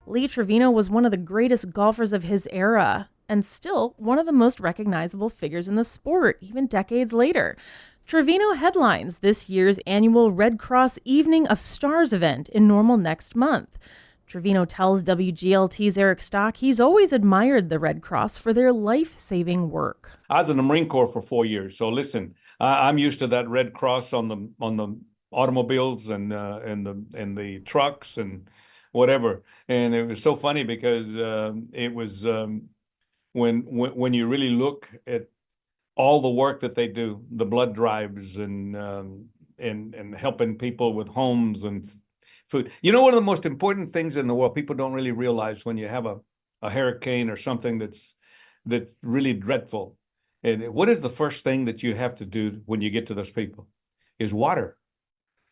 Lee Trevino was one of the greatest golfers of his era and still one of the most recognizable figures in the sport, even decades later. Trevino headlines this year's annual Red Cross Evening of Stars event in Normal next month. Trevino tells WGLT's Eric Stock he's always admired the Red Cross for their life-saving work. I was in the Marine Corps for 4 years, so listen, I'm used to that Red Cross on the automobiles and the trucks and whatever. And it was so funny because it was when you really look at all the work that they do, the blood drives and helping people with homes and food. You know, one of the most important things in the world, people don't really realize when you have a hurricane or something that's really dreadful. And what is the first thing that you have to do when you get to those people? Is water.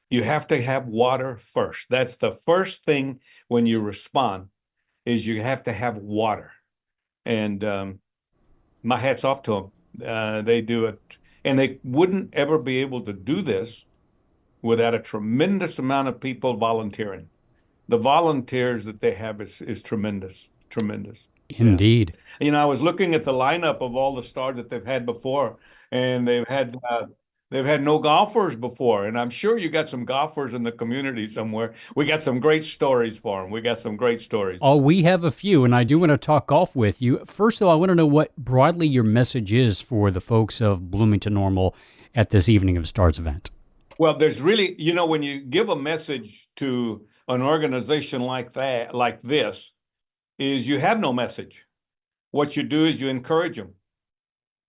You have to have water first. That's the first thing when you respond, is you have to have water. And my hat's off to them. They do it. And they wouldn't ever be able to do this without a tremendous amount of people volunteering. The volunteers that they have is tremendous, tremendous. Indeed. Yeah. You know, I was looking at the lineup of all the stars that they've had before, and they've had no golfers before. And I'm sure you got some golfers in the community somewhere. We got some great stories for them. We got some great stories. Oh, we have a few, and I do want to talk golf with you. First, though, I want to know what broadly your message is for the folks of Bloomington Normal at this Evening of Stars event. Well, there's really, you know, when you give a message to an organization like that, like this, is you have no message. What you do is you encourage them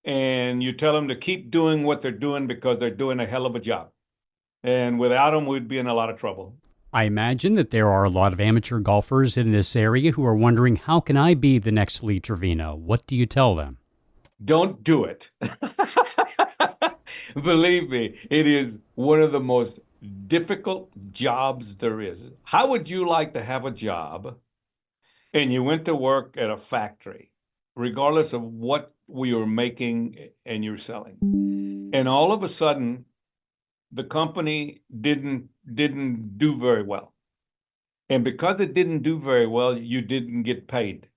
and you tell them to keep doing what they're doing because they're doing a hell of a job. And without them, we'd be in a lot of trouble. I imagine that there are a lot of amateur golfers in this area who are wondering, how can I be the next Lee Trevino? What do you tell them? Don't do it. Believe me, it is one of the most difficult jobs there is. How would you like to have a job and you went to work at a factory, regardless of what we were making and you're selling, and all of a sudden the company didn't do very well, and because it didn't do very well, you didn't get paid.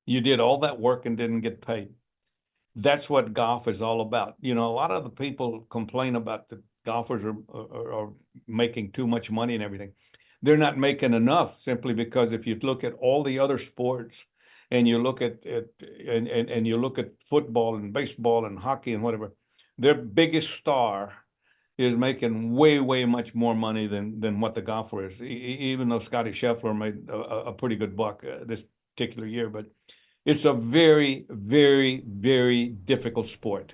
You did all that work and didn't get paid. That's what golf is all about. You know, a lot of the people complain about the golfers are making too much money and everything. They're not making enough, simply because if you look at all the other sports and you look at and you look at football and baseball and hockey and whatever, their biggest star is making way much more money than what the golfer is. Even though Scotty Scheffler made a pretty good buck this particular year, but it's a very difficult sport.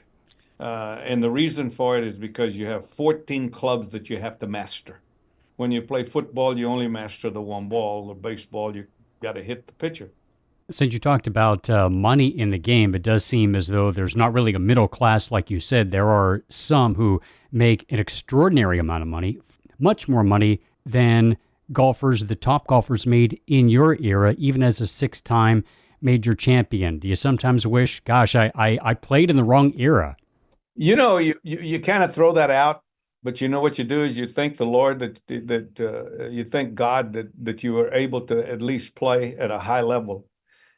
And the reason for it is because you have 14 clubs that you have to master. When you play football, you only master the one ball. The baseball, you got to hit the pitcher. Since you talked about money in the game, it does seem as though there's not really a middle class, like you said. There are some who make an extraordinary amount of money, much more money than golfers, the top golfers made in your era, even as a six-time major champion. Do you sometimes wish, gosh, I played in the wrong era? You know, you kind of throw that out, but you know what you do is you thank the Lord that you thank God that you were able to at least play at a high level.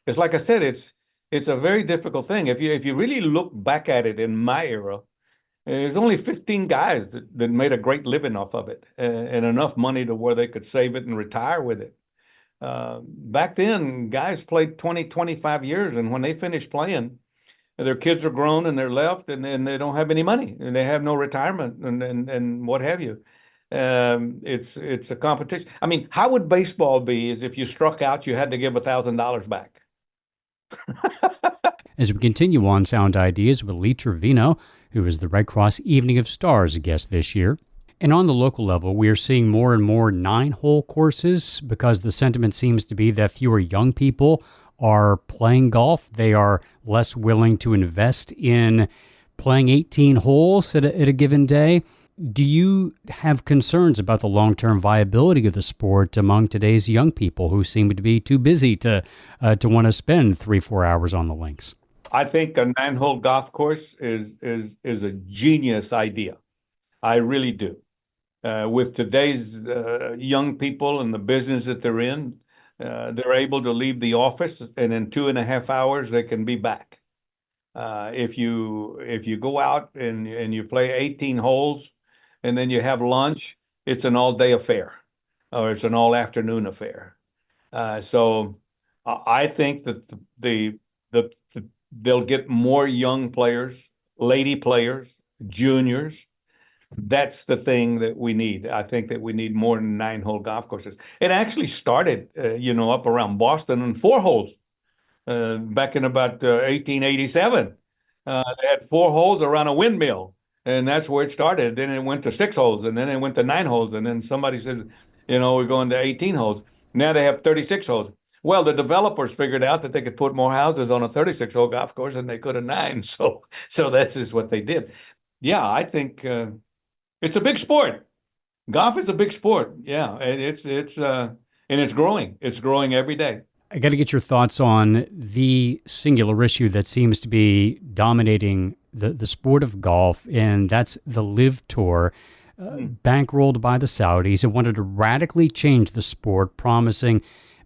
It's like I said, it's a very difficult thing. If you really look back at it in my era, there's only 15 guys that made a great living off of it and enough money to where they could save it and retire with it. Back then, guys played 20, 25 years, and when they finished playing, their kids are grown and they're left, and they don't have any money, and they have no retirement, and what have you. It's a competition. I mean, how would baseball be is if you struck out, you had to give $1,000 back? As we continue on Sound Ideas with Lee Trevino, who is the Red Cross Evening of Stars guest this year. And on the local level, we are seeing more and more 9-hole courses because the sentiment seems to be that fewer young people are playing golf. They are less willing to invest in playing 18 holes at a given day. Do you have concerns about the long-term viability of the sport among today's young people who seem to be too busy to want to spend 3-4 hours on the links? I think a 9-hole golf course is a genius idea. I really do. With today's young people and the business that they're in, They're able to leave the office, and in 2.5 hours they can be back. If you go out and you play 18 holes, and then you have lunch, it's an all-day affair, or it's an all-afternoon affair. So I think that they'll get more young players, lady players, juniors. That's the thing that we need. I think that we need more than 9-hole golf courses. It actually started, up around Boston in 4 holes back in about 1887. They had 4 holes around a windmill, and that's where it started. Then it went to 6 holes, and then it went to 9 holes, and then somebody says, we're going to 18 holes. Now they have 36 holes. Well, the developers figured out that they could put more houses on a 36-hole golf course than they could a 9. So that's just what they did. Yeah, I think it's a big sport. Golf is a big sport. Yeah, and it's growing. It's growing every day. I got to get your thoughts on the singular issue that seems to be dominating the sport of golf, and that's the LIV Tour, bankrolled by the Saudis, who wanted to radically change the sport, promising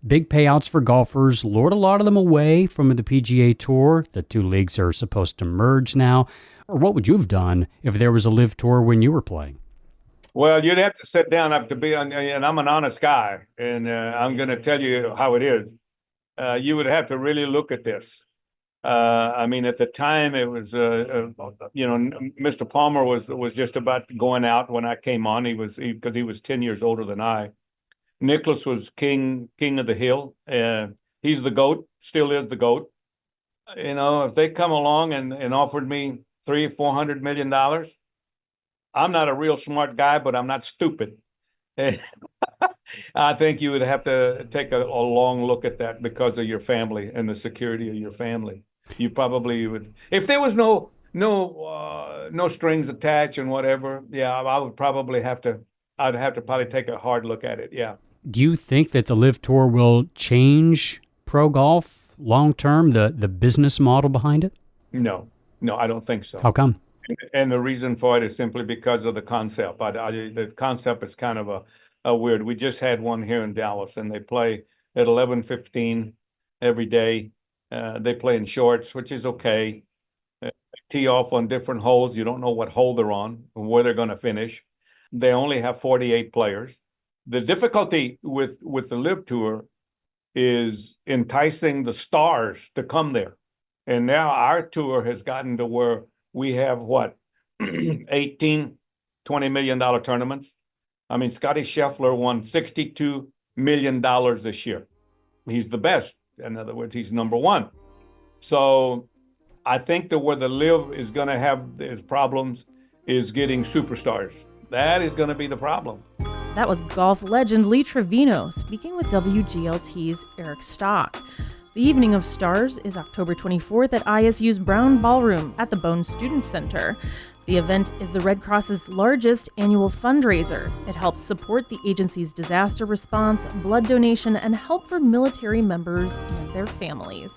big payouts for golfers, lured a lot of them away from the PGA Tour. The two leagues are supposed to merge now. Or what would you have done if there was a LIV Tour when you were playing? Well, you'd have to sit down up to be on, and I'm an honest guy, and I'm going to tell you how it is. You would have to really look at this. I mean, at the time, it was, Mr. Palmer was just about going out when I came on. Because he was 10 years older than I. Nicholas was king of the hill. He's the GOAT, still is the GOAT. If they come along and offered me $300-400 million, I'm not a real smart guy, but I'm not stupid. I think you would have to take a long look at that because of your family and the security of your family. You probably would, if there was no strings attached and whatever. Yeah, I'd have to probably take a hard look at it. Yeah. Do you think that the LIV Tour will change pro golf long term, the business model behind it? No, I don't think so. How come? And the reason for it is simply because of the concept. The concept is kind of a weird. We just had one here in Dallas, and they play at 11:15 every day. They play in shorts, which is okay. They tee off on different holes. You don't know what hole they're on or where they're going to finish. They only have 48 players. The difficulty with the LIV Tour is enticing the stars to come there. And now our tour has gotten to where we have what, 18, $20 million tournaments. I mean, Scotty Scheffler won $62 million this year. He's the best. In other words, he's number one. So I think that where the LIV is going to have its problems is getting superstars. That is going to be the problem. That was golf legend Lee Trevino speaking with WGLT's Eric Stock. The Evening of Stars is October 24th at ISU's Brown Ballroom at the Bone Student Center. The event is the Red Cross's largest annual fundraiser. It helps support the agency's disaster response, blood donation, and help for military members and their families.